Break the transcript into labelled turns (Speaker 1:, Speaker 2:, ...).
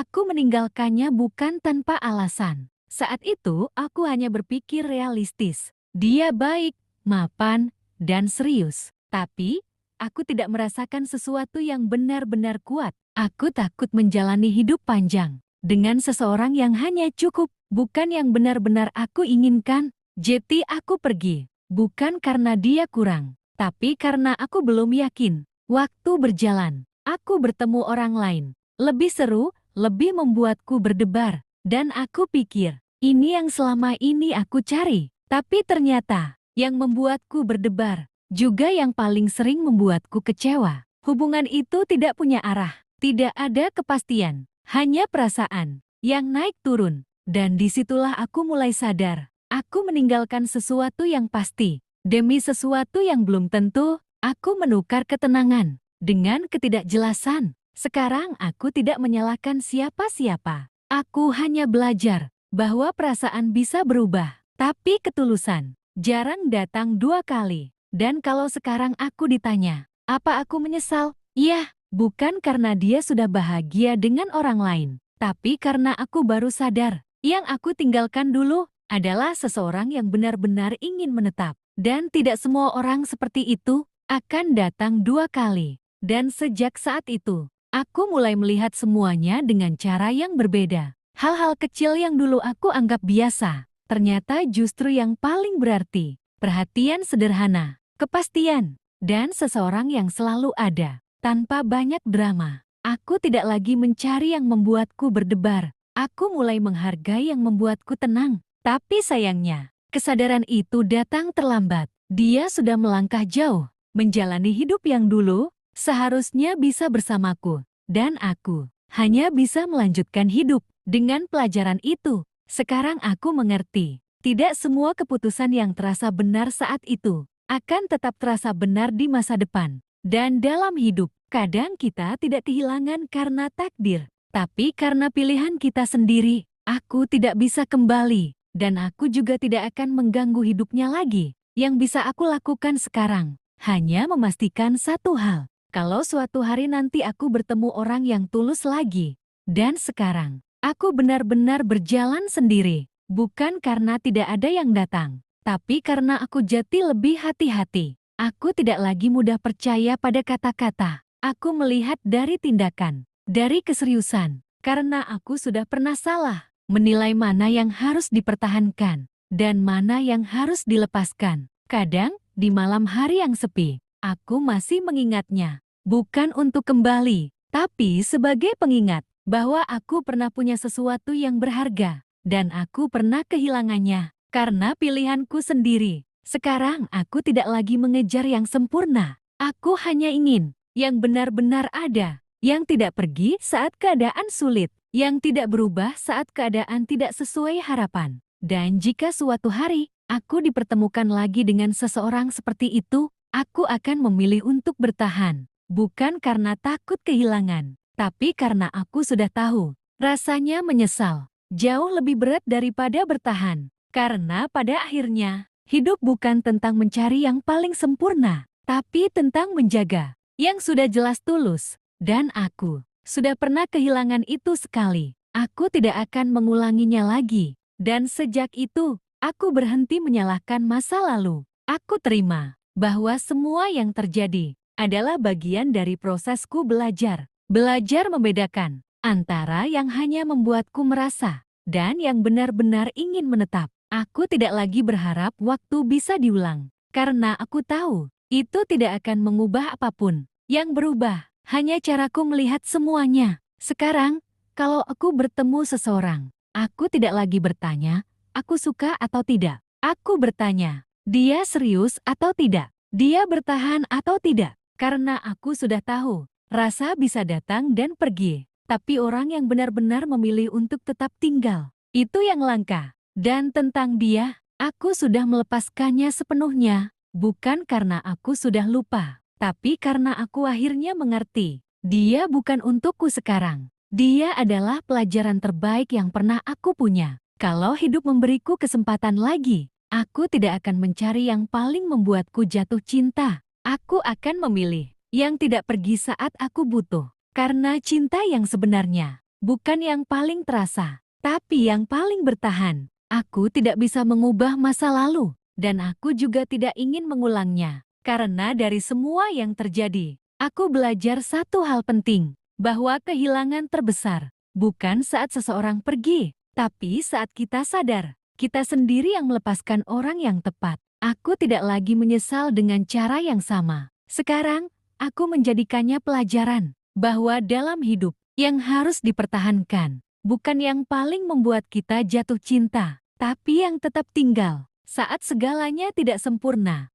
Speaker 1: Aku meninggalkannya bukan tanpa alasan. Saat itu, aku hanya berpikir realistis. Dia baik, mapan, dan serius. Tapi, aku tidak merasakan sesuatu yang benar-benar kuat. Aku takut menjalani hidup panjang dengan seseorang yang hanya cukup, bukan yang benar-benar aku inginkan. Jadi aku pergi, bukan karena dia kurang, tapi karena aku belum yakin. Waktu berjalan, aku bertemu orang lain. Lebih seru, lebih membuatku berdebar. Dan aku pikir, ini yang selama ini aku cari. Tapi ternyata, yang membuatku berdebar, juga yang paling sering membuatku kecewa. Hubungan itu tidak punya arah, tidak ada kepastian, hanya perasaan yang naik turun. Dan disitulah aku mulai sadar, aku meninggalkan sesuatu yang pasti. Demi sesuatu yang belum tentu, aku menukar ketenangan dengan ketidakjelasan. Sekarang aku tidak menyalahkan siapa-siapa. Aku hanya belajar bahwa perasaan bisa berubah, tapi ketulusan jarang datang dua kali. Dan kalau sekarang aku ditanya, apa aku menyesal? Iya, bukan karena dia sudah bahagia dengan orang lain, tapi karena aku baru sadar, yang aku tinggalkan dulu adalah seseorang yang benar-benar ingin menetap. Dan tidak semua orang seperti itu akan datang dua kali. Dan sejak saat itu, aku mulai melihat semuanya dengan cara yang berbeda. Hal-hal kecil yang dulu aku anggap biasa, ternyata justru yang paling berarti. Perhatian sederhana, kepastian, dan seseorang yang selalu ada, tanpa banyak drama. Aku tidak lagi mencari yang membuatku berdebar. Aku mulai menghargai yang membuatku tenang. Tapi sayangnya, kesadaran itu datang terlambat. Dia sudah melangkah jauh, menjalani hidup yang dulu seharusnya bisa bersamaku, dan aku hanya bisa melanjutkan hidup dengan pelajaran itu. Sekarang aku mengerti, tidak semua keputusan yang terasa benar saat itu akan tetap terasa benar di masa depan. Dan dalam hidup, kadang kita tidak kehilangan karena takdir, tapi karena pilihan kita sendiri. Aku tidak bisa kembali, dan aku juga tidak akan mengganggu hidupnya lagi. Yang bisa aku lakukan sekarang hanya memastikan satu hal. Kalau suatu hari nanti aku bertemu orang yang tulus lagi, dan sekarang, aku benar-benar berjalan sendiri, bukan karena tidak ada yang datang, tapi karena aku jadi lebih hati-hati. Aku tidak lagi mudah percaya pada kata-kata. Aku melihat dari tindakan, dari keseriusan, karena aku sudah pernah salah, menilai mana yang harus dipertahankan, dan mana yang harus dilepaskan. Kadang, di malam hari yang sepi, aku masih mengingatnya. Bukan untuk kembali, tapi sebagai pengingat bahwa aku pernah punya sesuatu yang berharga, dan aku pernah kehilangannya karena pilihanku sendiri. Sekarang aku tidak lagi mengejar yang sempurna. Aku hanya ingin yang benar-benar ada, yang tidak pergi saat keadaan sulit, yang tidak berubah saat keadaan tidak sesuai harapan. Dan jika suatu hari aku dipertemukan lagi dengan seseorang seperti itu, aku akan memilih untuk bertahan. Bukan karena takut kehilangan, tapi karena aku sudah tahu, rasanya menyesal jauh lebih berat daripada bertahan. Karena pada akhirnya, hidup bukan tentang mencari yang paling sempurna, tapi tentang menjaga yang sudah jelas tulus. Dan aku sudah pernah kehilangan itu sekali. Aku tidak akan mengulanginya lagi. Dan sejak itu, aku berhenti menyalahkan masa lalu. Aku terima bahwa semua yang terjadi adalah bagian dari prosesku belajar. Belajar membedakan antara yang hanya membuatku merasa dan yang benar-benar ingin menetap. Aku tidak lagi berharap waktu bisa diulang, karena aku tahu itu tidak akan mengubah apapun. Yang berubah hanya caraku melihat semuanya. Sekarang, kalau aku bertemu seseorang, aku tidak lagi bertanya, aku suka atau tidak. Aku bertanya, dia serius atau tidak? Dia bertahan atau tidak? Karena aku sudah tahu, rasa bisa datang dan pergi, tapi orang yang benar-benar memilih untuk tetap tinggal, itu yang langka. Dan tentang dia, aku sudah melepaskannya sepenuhnya, bukan karena aku sudah lupa, tapi karena aku akhirnya mengerti. Dia bukan untukku sekarang. Dia adalah pelajaran terbaik yang pernah aku punya. Kalau hidup memberiku kesempatan lagi, aku tidak akan mencari yang paling membuatku jatuh cinta. Aku akan memilih yang tidak pergi saat aku butuh. Karena cinta yang sebenarnya bukan yang paling terasa, tapi yang paling bertahan. Aku tidak bisa mengubah masa lalu, dan aku juga tidak ingin mengulangnya. Karena dari semua yang terjadi, aku belajar satu hal penting, bahwa kehilangan terbesar bukan saat seseorang pergi, tapi saat kita sadar, kita sendiri yang melepaskan orang yang tepat. Aku tidak lagi menyesal dengan cara yang sama. Sekarang, aku menjadikannya pelajaran bahwa dalam hidup yang harus dipertahankan, bukan yang paling membuat kita jatuh cinta, tapi yang tetap tinggal saat segalanya tidak sempurna.